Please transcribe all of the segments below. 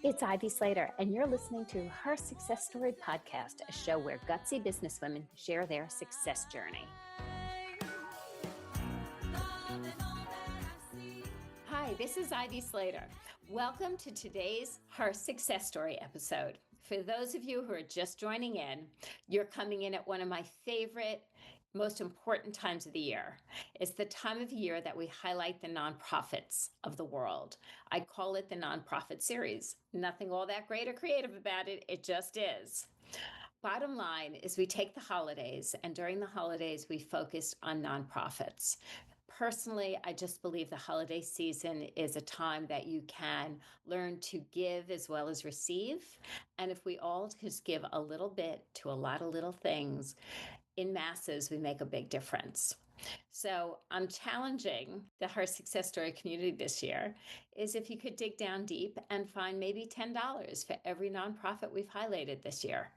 It's Ivy Slater, and you're listening to Her Success Story podcast, a show where gutsy businesswomen share their success journey. Hi, this is Ivy Slater. Welcome to today's Her Success Story episode. For those of you who are just joining in, you're coming in at one of my favorite, most important times of the year. It's the time of year that we highlight the nonprofits of the world. I call it the nonprofit series. Nothing all that great or creative about it. It just is. Bottom line is we take the holidays, and during the holidays, we focus on nonprofits. Personally, I just believe the holiday season is a time that you can learn to give as well as receive. And if we all just give a little bit to a lot of little things, in masses, we make a big difference. So I'm challenging the Her Success Story community this year is if you could dig down deep and find maybe $10 for every nonprofit we've highlighted this year.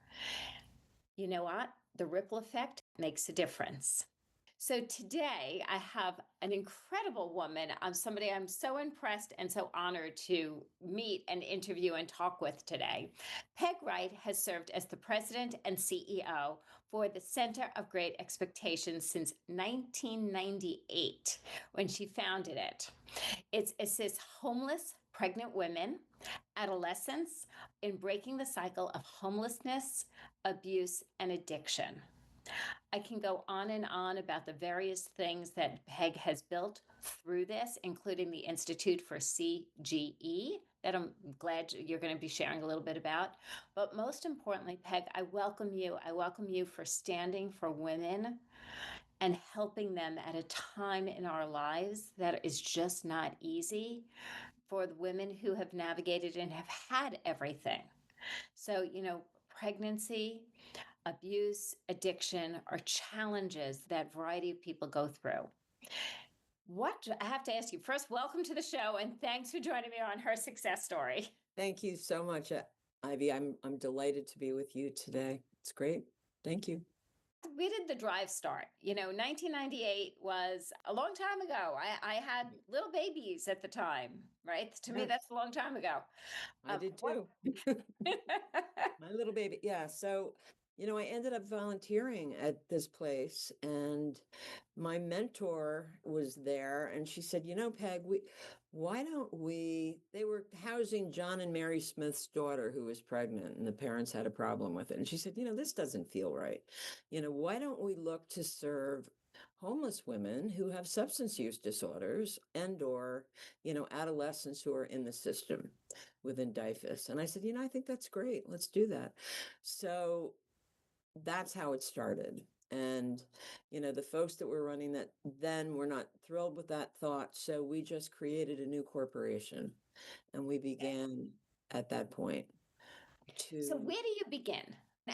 You know what? The ripple effect makes a difference. So today I have an incredible woman. Somebody I'm so impressed and so honored to meet and interview and talk with today. Peg Wright has served as the president and CEO for the Center of Great Expectations since 1998, when she founded it. It assists homeless pregnant women, adolescents in breaking the cycle of homelessness, abuse, and addiction. I can go on and on about the various things that Peg has built through this, including the Institute for CGE, that I'm glad you're going to be sharing a little bit about. But most importantly, Peg, I welcome you. I welcome you for standing for women and helping them at a time in our lives that is just not easy for the women who have navigated and have had everything. So, pregnancy, abuse, addiction are challenges that variety of people go through. What I have to ask you first, welcome to the show, and thanks for joining me on Her Success Story. Thank you so much, Ivy. I'm delighted to be with you today. It's great. Thank you. We did the drive start. 1998 was a long time ago. I had little babies at the time, right? To me, that's a long time ago. I did too. My little baby. Yeah. So, I ended up volunteering at this place, and my mentor was there, and she said, Peg, why don't we, they were housing John and Mary Smith's daughter who was pregnant, and the parents had a problem with it. And she said, this doesn't feel right. Why don't we look to serve homeless women who have substance use disorders or adolescents who are in the system within DIFUS. And I said, I think that's great. Let's do that. So that's how it started. And, the folks that were running that then were not thrilled with that thought. So we just created a new corporation, and we began at that point So where do you begin?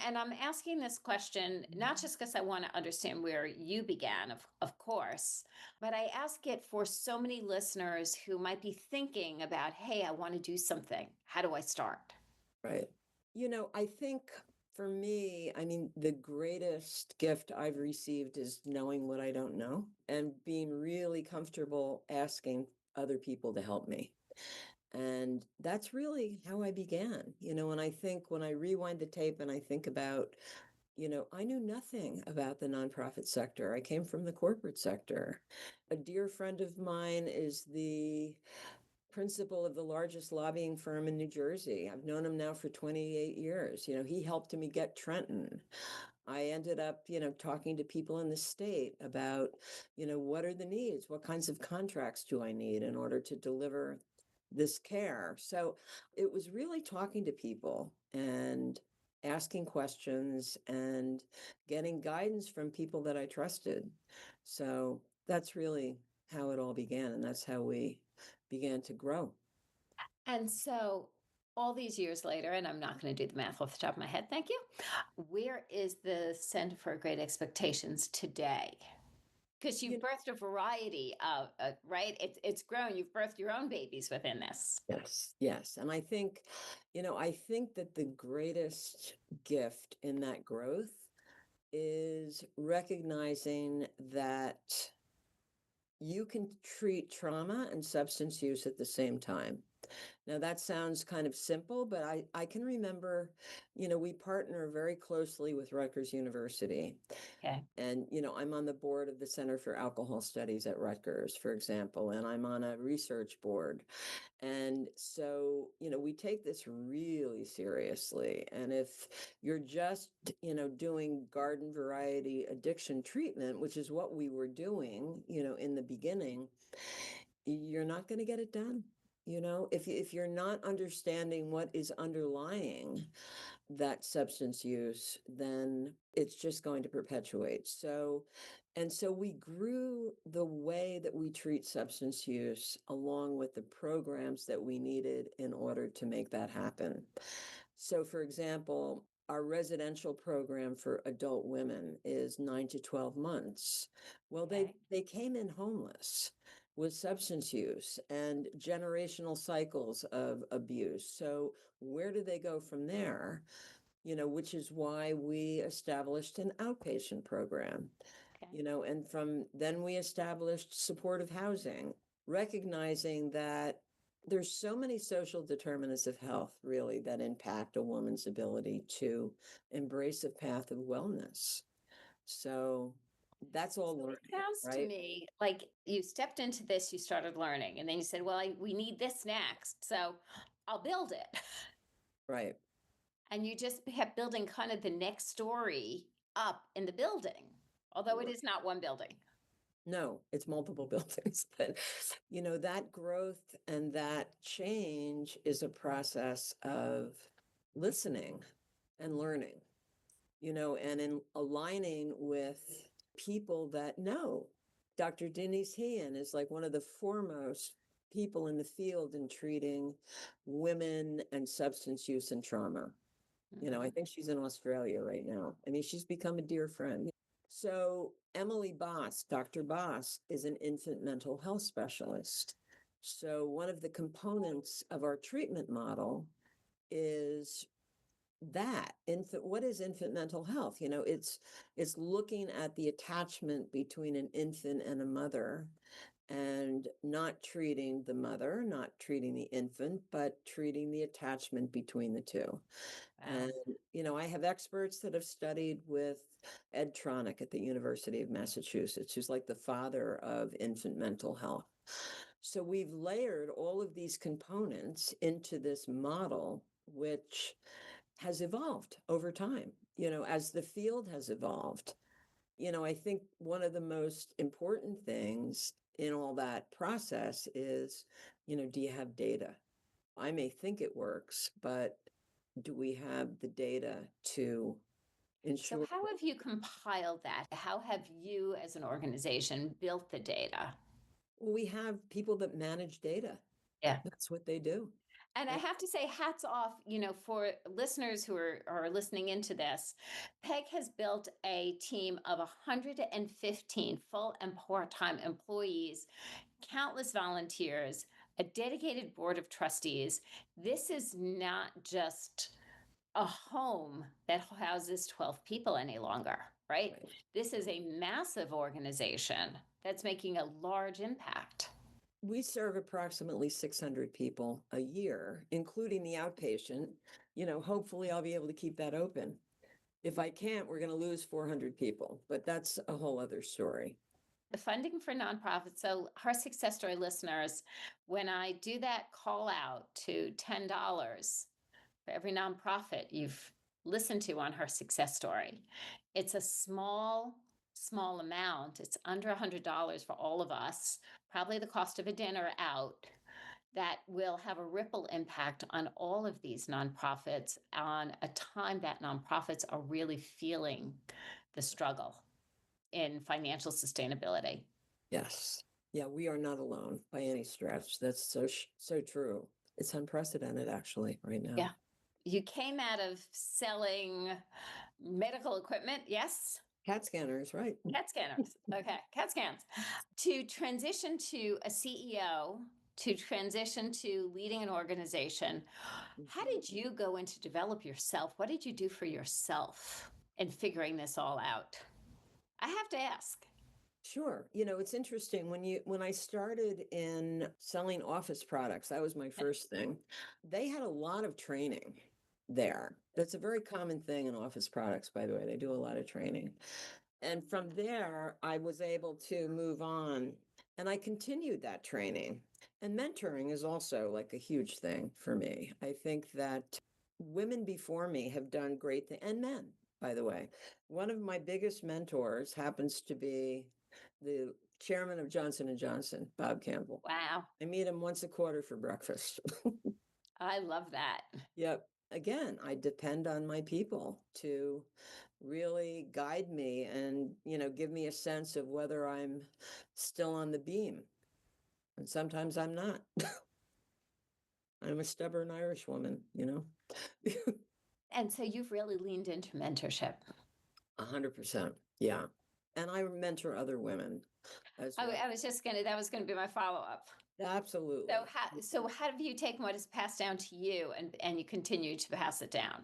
And I'm asking this question, not just because I want to understand where you began, of course, but I ask it for so many listeners who might be thinking about, hey, I want to do something. How do I start? Right. I think for me, the greatest gift I've received is knowing what I don't know and being really comfortable asking other people to help me. And that's really how I began, and I think when I rewind the tape and I think about, I knew nothing about the nonprofit sector. I came from the corporate sector. A dear friend of mine is the principal of the largest lobbying firm in New Jersey. I've known him now for 28 years. He helped me get Trenton. I ended up, talking to people in the state about, what are the needs? What kinds of contracts do I need in order to deliver this care? So it was really talking to people and asking questions and getting guidance from people that I trusted. So that's really how it all began. And that's how we began to grow. And so all these years later, and I'm not going to do the math off the top of my head, thank you. Where is the Center for Great Expectations today? Because you've birthed a variety of, right? It's grown. You've birthed your own babies within this. Yes. And I think that the greatest gift in that growth is recognizing that you can treat trauma and substance use at the same time. Now that sounds kind of simple, but I can remember, we partner very closely with Rutgers University. Okay. And, I'm on the board of the Center for Alcohol Studies at Rutgers, for example, and I'm on a research board. And so, we take this really seriously. And if you're just, doing garden variety addiction treatment, which is what we were doing, in the beginning, you're not going to get it done. If you're not understanding what is underlying that substance use, then it's just going to perpetuate. And so we grew the way that we treat substance use along with the programs that we needed in order to make that happen. So, for example, our residential program for adult women is 9 to 12 months. Well, Okay. they came in homeless with substance use and generational cycles of abuse. So where do they go from there? Which is why we established an outpatient program, Okay. and from then we established supportive housing, recognizing that there's so many social determinants of health really that impact a woman's ability to embrace a path of wellness. So that's all So it learning, sounds to right? me like you stepped into this, you started learning, and then you said, well, we need this next. So I'll build it. Right. And you just kept building kind of the next story up in the building, although it is not one building. No, it's multiple buildings, but that growth and that change is a process of listening and learning, and in aligning with people that know. Dr. Denise Hean is like one of the foremost people in the field in treating women and substance use and trauma. I think she's in Australia right now. I mean, she's become a dear friend. So Emily Boss, Dr. Boss, is an infant mental health specialist. So one of the components of our treatment model is that infant, what is infant mental health? It's looking at the attachment between an infant and a mother and not treating the mother, not treating the infant, but treating the attachment between the two. Wow. And, I have experts that have studied with Ed Tronick at the University of Massachusetts, who's like the father of infant mental health. So we've layered all of these components into this model, which has evolved over time, as the field has evolved. I think one of the most important things in all that process is, do you have data? I may think it works, but do we have the data to So, ensure? how have you compiled that? How have you, as an organization, built the data? Well, we have people that manage data. Yeah. That's what they do. And I And have to say, hats off, for listeners who are listening into this. Peg has built a team of 115 full and part time employees, countless volunteers, a dedicated board of trustees. This is not just a home that houses 12 people any longer, right? right. This is a massive organization that's making a large impact. We serve approximately 600 people a year, including the outpatient. Hopefully I'll be able to keep that open. If I can't, we're going to lose 400 people, but that's a whole other story. The funding for nonprofits. So, our success story listeners, when I do that call out to $10 for every nonprofit you've listened to on her success story, it's a small amount. It's under $100 for all of us, probably the cost of a dinner out. That will have a ripple impact on all of these nonprofits on a time that nonprofits are really feeling the struggle in financial sustainability. Yes. Yeah, we are not alone by any stretch. That's so true. It's unprecedented actually right now. Yeah. You came out of selling medical equipment, yes? CAT scanners, right? CAT scanners. Okay, CAT scans. To transition to a CEO, to transition to leading an organization, how Mhm. did you go in to develop yourself? What did you do for yourself in figuring this all out? I have to ask. Sure. It's interesting when I started in selling office products, that was my first thing. They had a lot of training there. That's a very common thing in office products, by the way. They do a lot of training. And from there, I was able to move on and I continued that training. And mentoring is also like a huge thing for me. I think that women before me have done great things, and men, by the way. One of my biggest mentors happens to be the chairman of Johnson and Johnson, Bob Campbell. Wow. I meet him once a quarter for breakfast. I love that. Yep. Again, I depend on my people to really guide me and, give me a sense of whether I'm still on the beam. And sometimes I'm not. I'm a stubborn Irish woman. And so you've really leaned into mentorship. 100%. Yeah. And I mentor other women as well. I was just gonna, that was gonna be my follow-up. Absolutely. So how have you taken what is passed down to you and you continue to pass it down?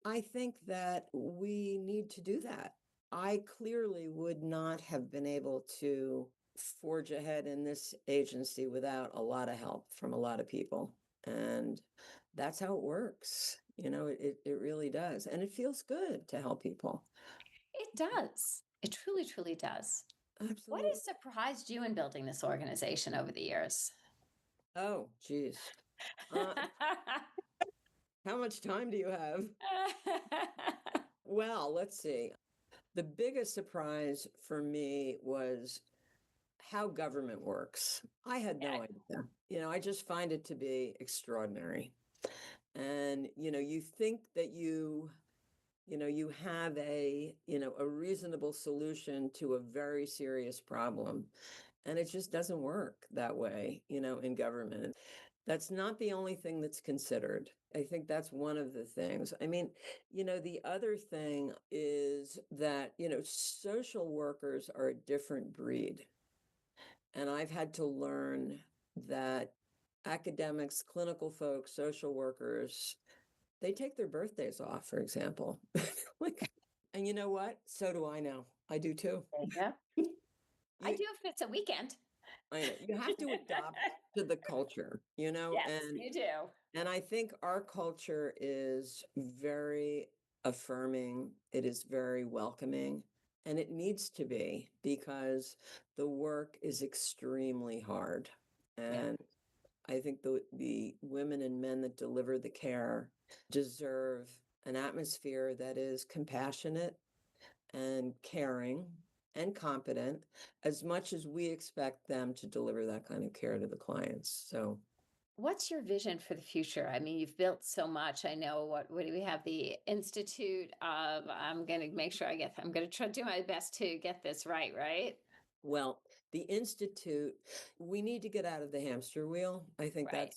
I think that we need to do that. I clearly would not have been able to forge ahead in this agency without a lot of help from a lot of people. And that's how it works. It really does. And it feels good to help people. It does. It truly, truly does. What Absolutely. has surprised you in building this organization over the years? Oh, geez. Uh, how much time do you have? Well, let's see. The biggest surprise for me was how government works. I had no Okay. idea. I just find it to be extraordinary. And, you think that you have a reasonable solution to a very serious problem. And it just doesn't work that way, in government. That's not the only thing that's considered. I think that's one of the things. I mean, the other thing is that, social workers are a different breed. And I've had to learn that academics, clinical folks, social workers, they take their birthdays off, for example. Like, and you know what? So do I now. I do too. There you go. I You, do if it's a weekend. I know you have to adopt to the culture, Yes, and you do. and I think our culture is very affirming. It is very welcoming, and it needs to be because the work is extremely hard. Yeah. And I think the women and men that deliver the care deserve an atmosphere that is compassionate and caring and competent as much as we expect them to deliver that kind of care to the clients. So, What's your vision for the future? I mean, you've built so much. I know what do we have? The Institute of, I'm going to make sure I'm going to try to do my best to get this right, right? well, the Institute, we need to get out of the hamster wheel. I think Right.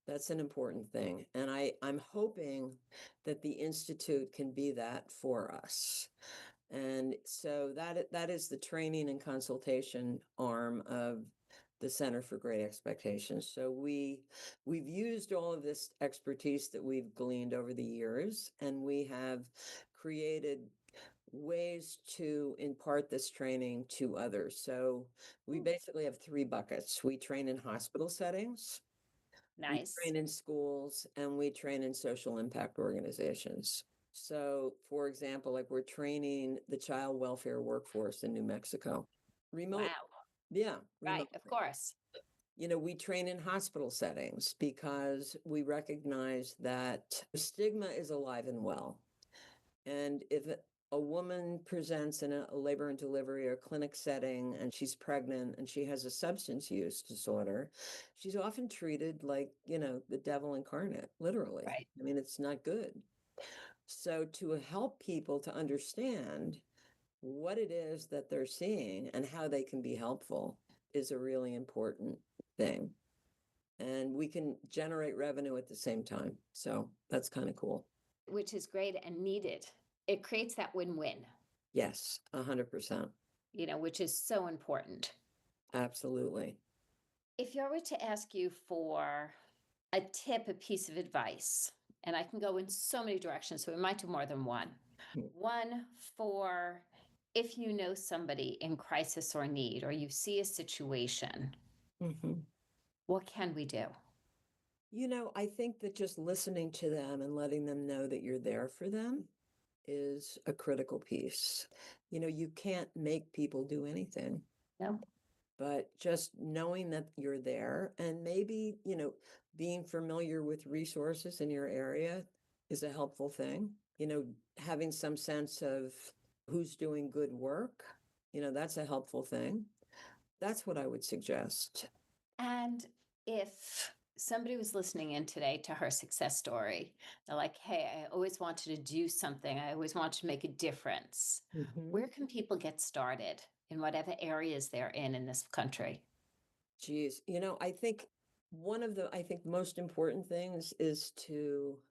that's an important thing. And I'm hoping that the Institute can be that for us. And so that is the training and consultation arm of the Center for Great Expectations. So we've used all of this expertise that we've gleaned over the years, and we have created ways to impart this training to others. So we basically have three buckets. We train in hospital settings, we Nice. train in schools, and we train in social impact organizations. So, for example, like we're training the child welfare workforce in New Mexico remote. Wow. Yeah, Right. Of remotely. course. We train in hospital settings because we recognize that stigma is alive and well. And if a woman presents in a labor and delivery or clinic setting and she's pregnant and she has a substance use disorder, she's often treated like, the devil incarnate, literally. Right. I mean, it's not good. So to help people to understand what it is that they're seeing and how they can be helpful is a really important thing. And we can generate revenue at the same time. So that's kind of cool. Which is great and needed. It creates that win-win, Yes, 100%. which is so important. Absolutely. If I were to ask you for a tip, a piece of advice, and I can go in so many directions, so we might do more than one. Hmm. One for if you know somebody in crisis or need, or you see a situation, Mhm. what can we do? I think that just listening to them and letting them know that you're there for them is a critical piece. You can't make people do anything, No? but just knowing that you're there and maybe, being familiar with resources in your area is a helpful thing. Having some sense of who's doing good work, that's a helpful thing. That's what I would suggest. And if somebody was listening in today to her success story, they're like, hey, I always wanted to do something, I always wanted to make a difference. Where Mhm. can people get started in whatever areas they're in this country? Geez, I think one of the most important things is to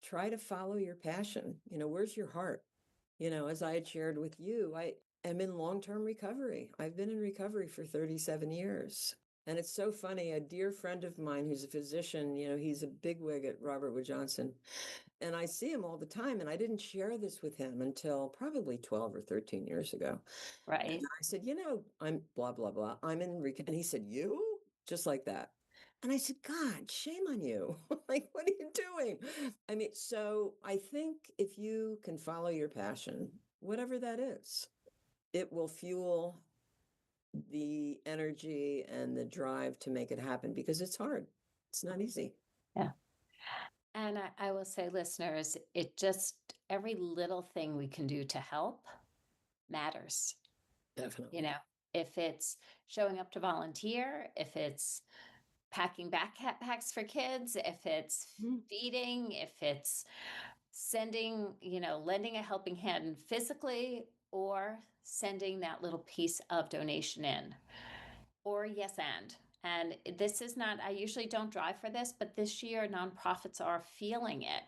try to follow your passion. Where's your heart? As I had shared with you, I am in long-term recovery. I've been in recovery for 37 years. And it's so funny, a dear friend of mine who's a physician, he's a bigwig at Robert Wood Johnson, and I see him all the time, and I didn't share this with him until probably 12 or 13 years ago. And Right. I said, I'm blah, blah, blah. I'm in recovery. And he said, you? Just like that. And I said, God, shame on you. Like, what are you doing? I mean, so I think if you can follow your passion, whatever that is, it will fuel the energy and the drive to make it happen because it's hard. It's not easy. Yeah. And I will say, listeners, every little thing we can do to help matters. You Definitely. know, if it's showing up to volunteer, if it's packing backpacks for kids, if it's Mhm. feeding, if it's sending, lending a helping hand physically, or sending that little piece of donation in, or yes, and this is not, I usually don't drive for this, but this year nonprofits are feeling it,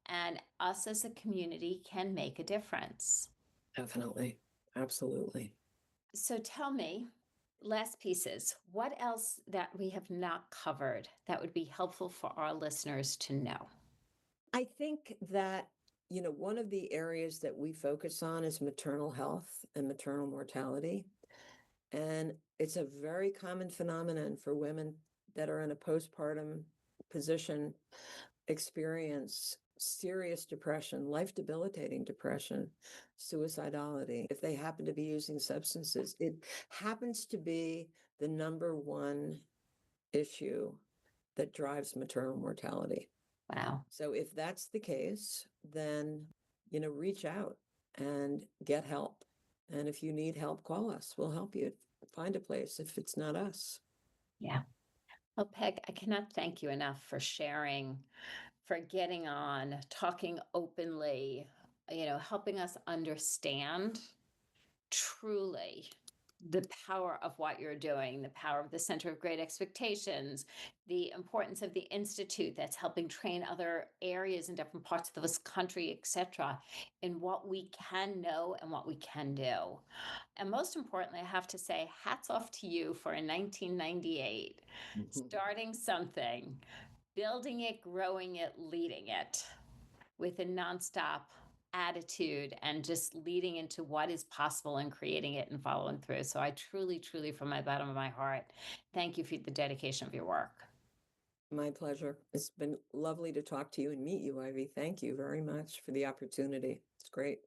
and us as a community can make a difference. Definitely. Absolutely. So tell me, last pieces, what else that we have not covered that would be helpful for our listeners to know? I think that, one of the areas that we focus on is maternal health and maternal mortality. And it's a very common phenomenon for women that are in a postpartum position experience serious depression, life debilitating depression, suicidality. If they happen to be using substances, it happens to be the number one issue that drives maternal mortality. Wow. So if that's the case, then, reach out and get help. And if you need help, call us. We'll help you find a place if it's not us. Yeah. Well, Peg, I cannot thank you enough for sharing, for getting on, talking openly, helping us understand truly the power of what you're doing, the power of the Center of Great Expectations, the importance of the Institute that's helping train other areas in different parts of this country, etc., in what we can know and what we can do. And most importantly, I have to say, hats off to you for in 1998 starting something, building it, growing it, leading it with a nonstop attitude and just leading into what is possible and creating it and following through. So I truly, truly, from my bottom of my heart, thank you for the dedication of your work. My pleasure. It's been lovely to talk to you and meet you, Ivy. Thank you very much for the opportunity. It's great.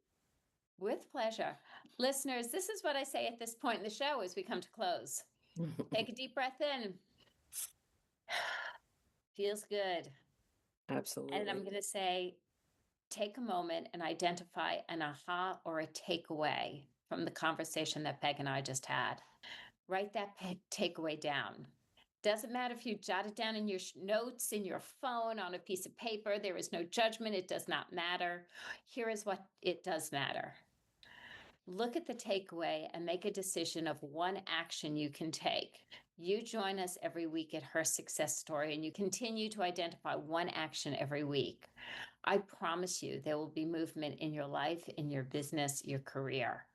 With pleasure. Listeners, this is what I say at this point in the show as we come to close. Take a deep breath in. Feels good. And I'm Absolutely. going to say, take a moment and identify an aha or a takeaway from the conversation that Peg and I just had. Write that takeaway down. Doesn't matter if you jot it down in your notes, in your phone, on a piece of paper. There is no judgment. It does not matter. Here is what it does matter. Look at the takeaway and make a decision of one action you can take. You join us every week at Her Success Story, and you continue to identify one action every week. I promise you there will be movement in your life, in your business, your career.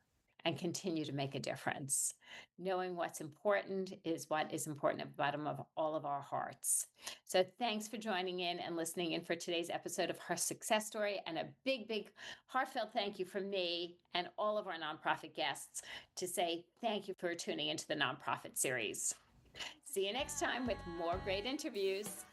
and continue to make a difference. Knowing what's important is what is important at the bottom of all of our hearts. So thanks for joining in and listening in for today's episode of Her Success Story, and a big, big heartfelt thank you from me and all of our nonprofit guests to say thank you for tuning into the nonprofit series. See you next time with more great interviews.